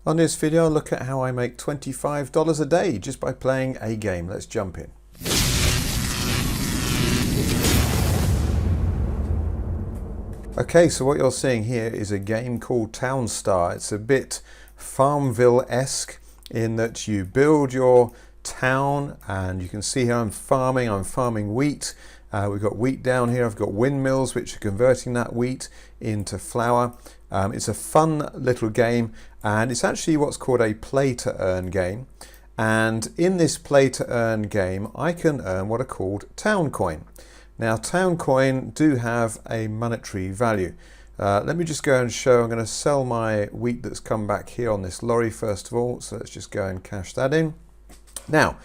On this video, I'll look at how I make $25 a day just by playing a game. Let's jump in. Okay, so what you're seeing here is a game called Townstar. It's a bit Farmville-esque in that you build your town, and you can see here I'm farming wheat. We've got wheat down here. I've got windmills which are converting that wheat into flour. It's a fun little game, and it's actually what's called a play to earn game. And in this play to earn game, I can earn what are called town coin. Now, town coin do have a monetary value. Let me just go and show. I'm going to sell my wheat that's come back here on this lorry first of all. So let's just go and cash that in. Now,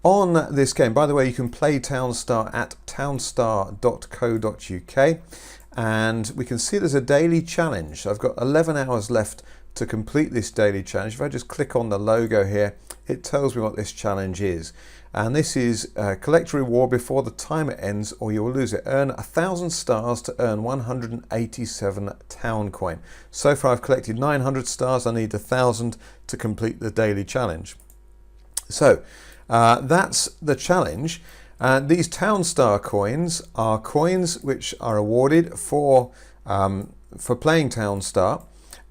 on this game, by the way, you can play Townstar at townstar.co.uk, and we can see there's a daily challenge. I've got 11 hours left to complete this daily challenge. If I just click on the logo here, it tells me what this challenge is. And this is collect a reward before the timer ends or you will lose it. Earn 1,000 stars to earn 187 town coin. So far I've collected 900 stars. I need 1,000 to complete the daily challenge. So that's the challenge. These Townstar coins are coins which are awarded for playing Townstar.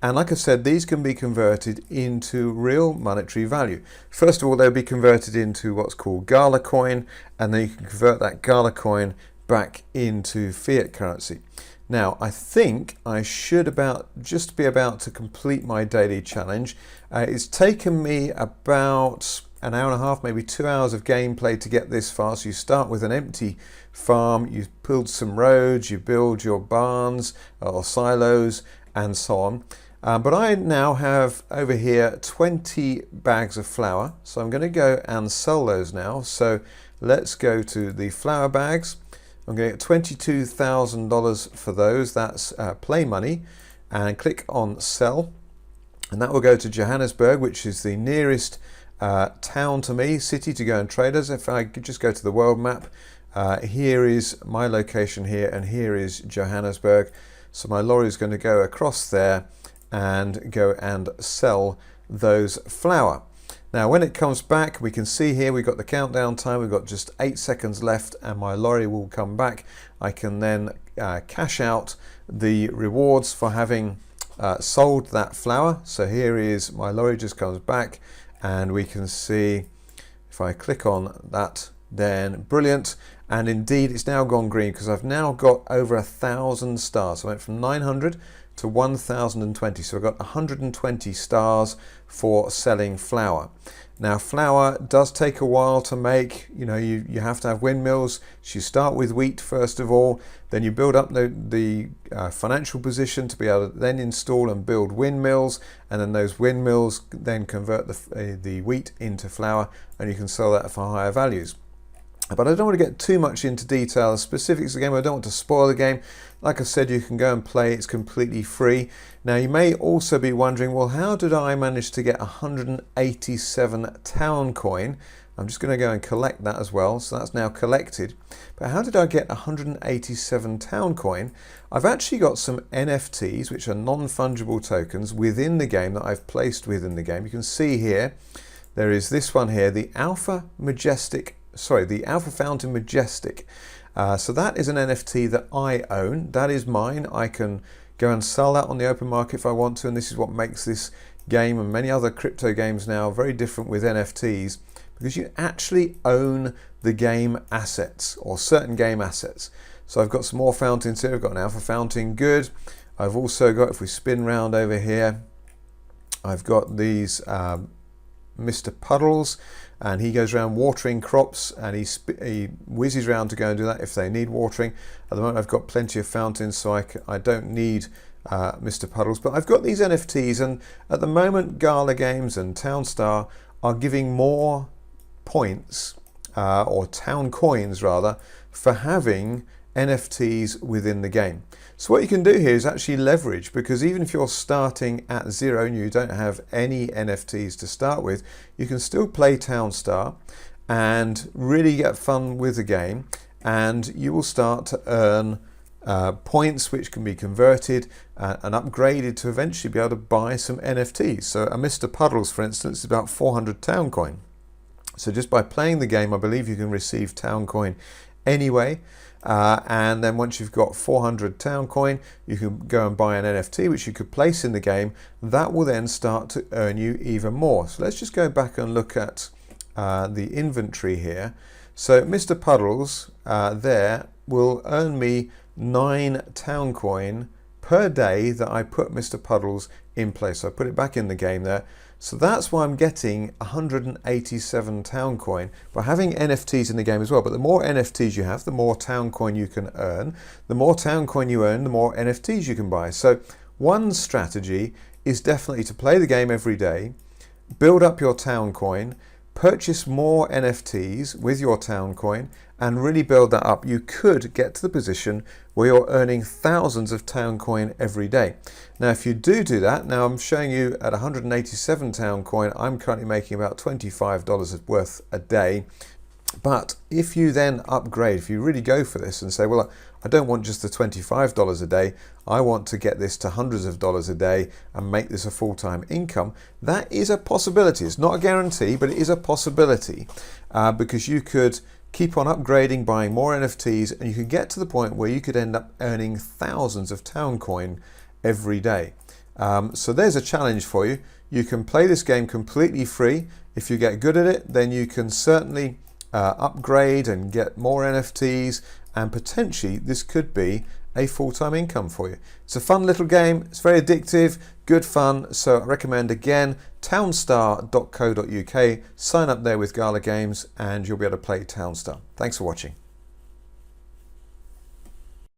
And like I said, these can be converted into real monetary value. First of all, they'll be converted into what's called Gala coin, and then you can convert that Gala coin back into fiat currency. Now, I think I should just be about to complete my daily challenge. It's taken me about an hour and a half, maybe 2 hours of gameplay to get this far. So you start with an empty farm, you build some roads, you build your barns or silos, and so on. But I now have over here 20 bags of flour, so I'm going to go and sell those now. So let's go to the flour bags. I'm going to get $22,000 for those. That's play money, and click on sell, and that will go to Johannesburg, which is the nearest town to me, city to go and trade as. If I could just go to the world map, here is my location here, and here is Johannesburg. So my lorry is going to go across there and go and sell those flour. Now when it comes back, we can see here we've got the countdown time. We've got just 8 seconds left and my lorry will come back. I can then cash out the rewards for having sold that flour. So here is my lorry just comes back, and we can see if I click on that, then brilliant. And indeed it's now gone green because I've now got over 1,000 stars. So I went from 900 to 1,020, so I've got 120 stars for selling flour. Now flour does take a while to make. You have to have windmills. So you start with wheat first of all, then you build up the financial position to be able to then install and build windmills, and then those windmills then convert the wheat into flour, and you can sell that for higher values. But I don't want to get too much into detail, the specifics of the game. I don't want to spoil the game. Like I said, you can go and play. It's completely free. Now, you may also be wondering, well, how did I manage to get 187 town coin? I'm just going to go and collect that as well. So that's now collected. But how did I get 187 town coin? I've actually got some NFTs, which are non-fungible tokens within the game that I've placed within the game. You can see here, there is this one here, the Alpha Fountain Majestic. So that is an NFT that I own. That is mine. I can go and sell that on the open market if I want to, and this is what makes this game and many other crypto games now very different with NFTs, because you actually own the game assets or certain game assets. So I've got some more fountains here. I've got an Alpha Fountain, good. I've also got, if we spin round over here, I've got these Mr. Puddles, and he goes around watering crops, and he whizzes around to go and do that if they need watering. At the moment I've got plenty of fountains, so I don't need Mr. Puddles, but I've got these NFTs, and at the moment Gala Games and Townstar are giving more points or town coins rather for having NFTs within the game. So what you can do here is actually leverage, because even if you're starting at zero and you don't have any NFTs to start with, you can still play Townstar and really get fun with the game, and you will start to earn points which can be converted and upgraded to eventually be able to buy some NFTs. So a Mr. Puddles, for instance, is about 400 Town Coin. So just by playing the game, I believe you can receive Town Coin anyway. And then once you've got 400 Town Coin, you can go and buy an NFT which you could place in the game. That will then start to earn you even more. So let's just go back and look at the inventory here. So Mr. Puddles there will earn me 9 Town Coin per day that I put Mr. Puddles in place. So I put it back in the game there. So that's why I'm getting 187 Town Coin by having NFTs in the game as well. But the more NFTs you have, the more Town Coin you can earn. The more Town Coin you earn, the more NFTs you can buy. So one strategy is definitely to play the game every day, build up your Town Coin, purchase more NFTs with your Town Coin, and really build that up. You could get to the position where you're earning thousands of Town Coin every day. Now, if you do that, now I'm showing you at 187 Town Coin, I'm currently making about $25 worth a day. But if you then upgrade, if you really go for this and say, well, I don't want just the $25 a day, I want to get this to hundreds of dollars a day and make this a full-time income, that is a possibility. It's not a guarantee, but it is a possibility because you could keep on upgrading, buying more NFTs, and you could get to the point where you could end up earning thousands of Town Coin every day. So there's a challenge for you. You can play this game completely free. If you get good at it, then you can certainly upgrade and get more NFTs, and potentially this could be a full-time income for you. It's a fun little game. It's very addictive, good fun. So I recommend, again, townstar.co.uk. Sign up there with Gala Games and you'll be able to play Townstar. Thanks for watching.